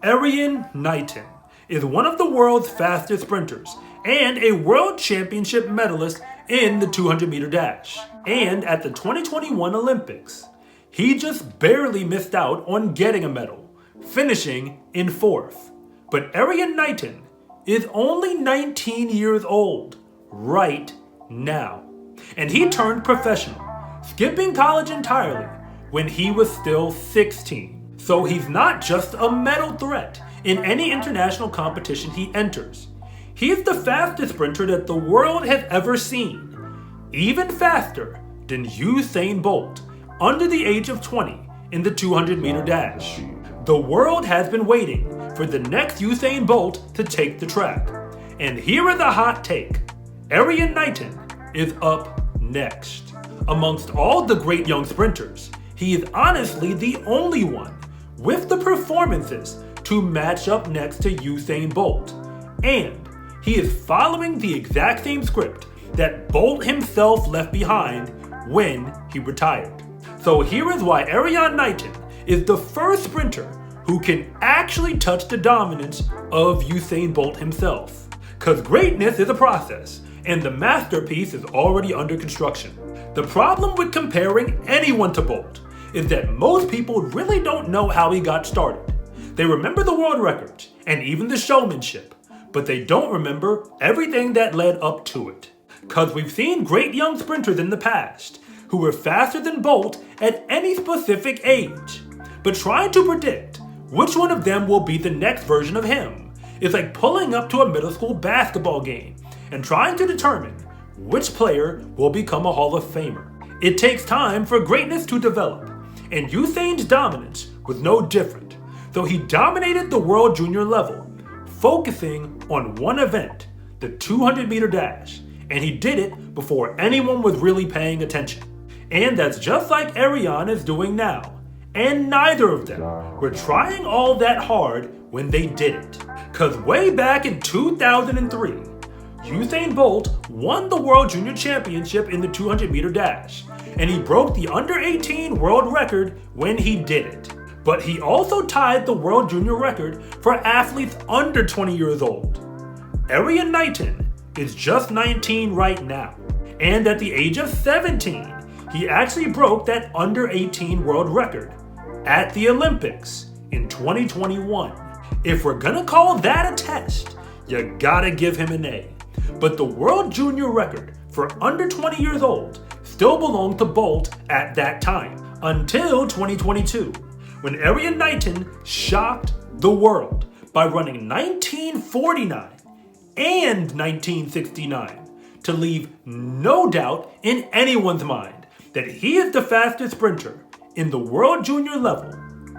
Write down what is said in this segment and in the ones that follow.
Erriyon Knighton is one of the world's fastest sprinters and a world championship medalist in the 200-meter dash. And at the 2021 Olympics, he just barely missed out on getting a medal, finishing in 4th. But Erriyon Knighton is only 19 years old right now. And he turned professional, skipping college entirely when he was still 16. So he's not just a medal threat in any international competition he enters. He's the fastest sprinter that the world has ever seen, even faster than Usain Bolt, under the age of 20 in the 200-meter dash. The world has been waiting for the next Usain Bolt to take the track. And here is a hot take. Erriyon Knighton is up next. Amongst all the great young sprinters, he is honestly the only one with the performances to match up next to Usain Bolt. And he is following the exact same script that Bolt himself left behind when he retired. So here is why Erriyon Knighton is the first sprinter who can actually touch the dominance of Usain Bolt himself. Because greatness is a process, and the masterpiece is already under construction. The problem with comparing anyone to Bolt is that most people really don't know how he got started. They remember the world records and even the showmanship, but they don't remember everything that led up to it. Because we've seen great young sprinters in the past who were faster than Bolt at any specific age. But trying to predict which one of them will be the next version of him is like pulling up to a middle school basketball game and trying to determine which player will become a Hall of Famer. It takes time for greatness to develop, and Usain's dominance was no different. So he dominated the world junior level, focusing on one event, the 200-meter dash, and he did it before anyone was really paying attention. And that's just like Erriyon is doing now. And neither of them were trying all that hard when they did it. Cause way back in 2003, Usain Bolt won the World Junior Championship in the 200-meter dash, and he broke the under-18 world record when he did it. But he also tied the World Junior record for athletes under 20 years old. Erriyon Knighton is just 19 right now, and at the age of 17, he actually broke that under-18 world record at the Olympics in 2021. If we're gonna call that a test, you gotta give him an A. But the World Junior record for under 20 years old still belonged to Bolt at that time, until 2022, when Erriyon Knighton shocked the world by running 1949 and 1969 to leave no doubt in anyone's mind that he is the fastest sprinter in the World Junior level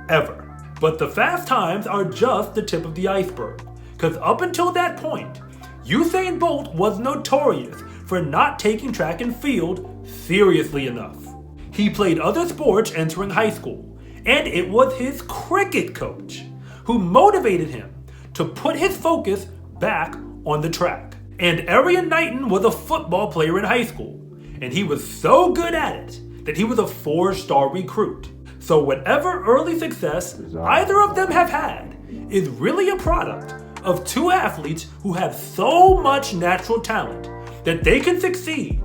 ever. But the fast times are just the tip of the iceberg, because up until that point, Usain Bolt was notorious for not taking track and field seriously enough. He played other sports entering high school, and it was his cricket coach who motivated him to put his focus back on the track. And Erriyon Knighton was a football player in high school, and he was so good at it that he was a 4-star recruit. So whatever early success either of them have had is really a product of two athletes who have so much natural talent that they can succeed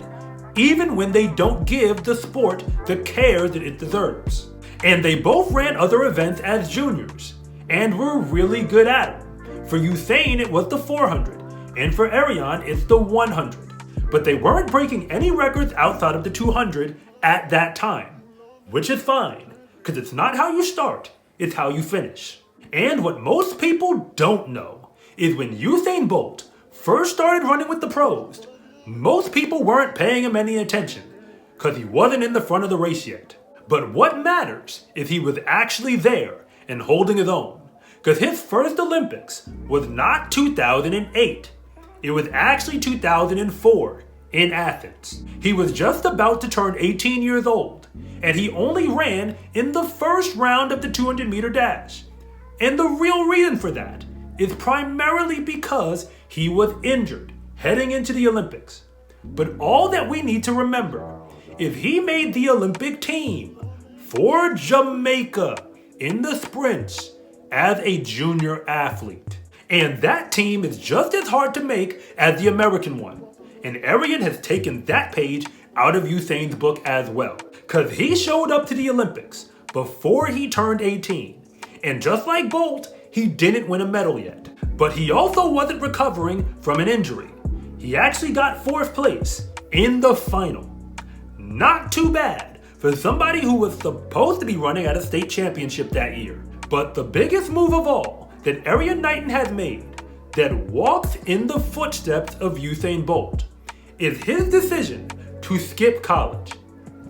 even when they don't give the sport the care that it deserves. And they both ran other events as juniors and were really good at it. For Usain, it was the 400, and for Erriyon, it's the 100. But they weren't breaking any records outside of the 200 at that time, which is fine, because it's not how you start, it's how you finish. And what most people don't know is when Usain Bolt first started running with the pros, most people weren't paying him any attention, because he wasn't in the front of the race yet. But what matters is he was actually there and holding his own, because his first Olympics was not 2008. It was actually 2004 in Athens. He was just about to turn 18 years old, and he only ran in the first round of the 200-meter dash. And the real reason for that is primarily because he was injured heading into the Olympics. But all that we need to remember is he made the Olympic team for Jamaica in the sprints as a junior athlete. And that team is just as hard to make as the American one. And Erriyon has taken that page out of Usain's book as well. Cause he showed up to the Olympics before he turned 18. And just like Bolt, he didn't win a medal yet. But he also wasn't recovering from an injury. He actually got 4th place in the final. Not too bad for somebody who was supposed to be running at a state championship that year. But the biggest move of all that Erriyon Knighton has made that walks in the footsteps of Usain Bolt is his decision to skip college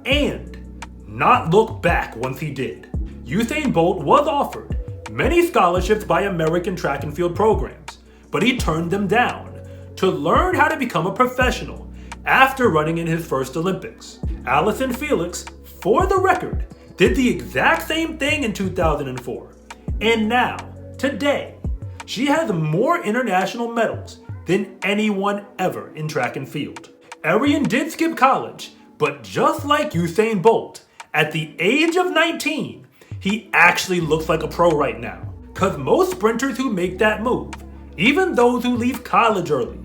and not look back once he did. Usain Bolt was offered many scholarships by American track and field programs, but he turned them down to learn how to become a professional after running in his first Olympics. Allison Felix, for the record, did the exact same thing in 2004. And now, today, she has more international medals than anyone ever in track and field. Erriyon did skip college, but just like Usain Bolt, at the age of 19, he actually looks like a pro right now. Cause most sprinters who make that move, even those who leave college early,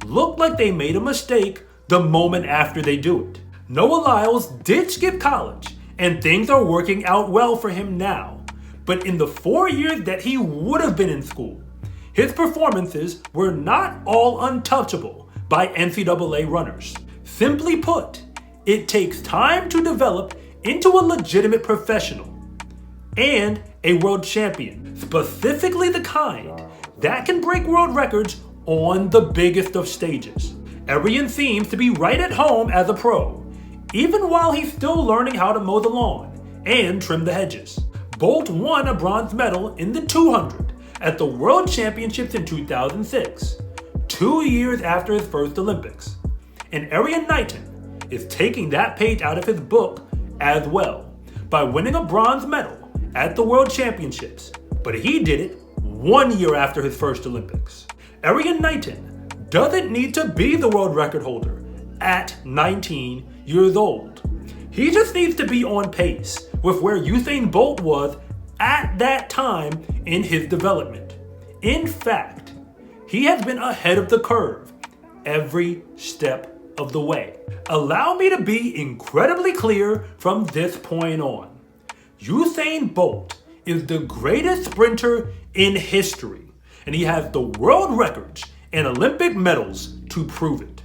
look like they made a mistake the moment after they do it. Noah Lyles did skip college, and things are working out well for him now. But in the 4 years that he would have been in school, his performances were not all untouchable by NCAA runners. Simply put, it takes time to develop into a legitimate professional and a world champion, specifically the kind that can break world records on the biggest of stages. Erriyon seems to be right at home as a pro, even while he's still learning how to mow the lawn and trim the hedges. Bolt won a bronze medal in the 200 at the World Championships in 2006, 2 years after his first Olympics. And Erriyon Knighton is taking that page out of his book as well by winning a bronze medal at the World Championships, but he did it 1 year after his first Olympics. Erriyon Knighton doesn't need to be the world record holder at 19 years old. He just needs to be on pace with where Usain Bolt was at that time in his development. In fact, he has been ahead of the curve every step of the way. Allow me to be incredibly clear from this point on. Usain Bolt is the greatest sprinter in history, and he has the world records and Olympic medals to prove it.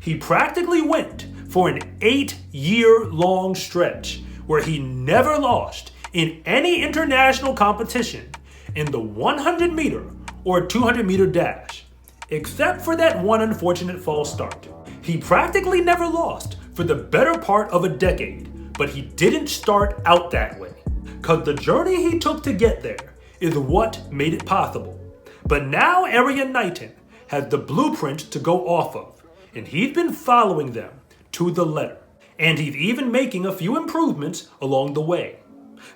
He practically went for an 8-year-long stretch where he never lost in any international competition in the 100 meter or 200 meter dash, except for that one unfortunate false start. He practically never lost for the better part of a decade, but he didn't start out that way, cause the journey he took to get there is what made it possible. But now Erriyon Knighton has the blueprint to go off of, and he's been following them to the letter. And he's even making a few improvements along the way.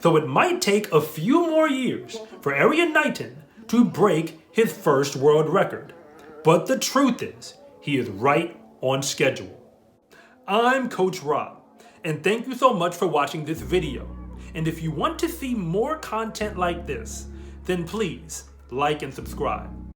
So it might take a few more years for Erriyon Knighton to break his first world record. But the truth is, he is right on schedule. I'm Coach Rob, and thank you so much for watching this video. And if you want to see more content like this, then please like and subscribe.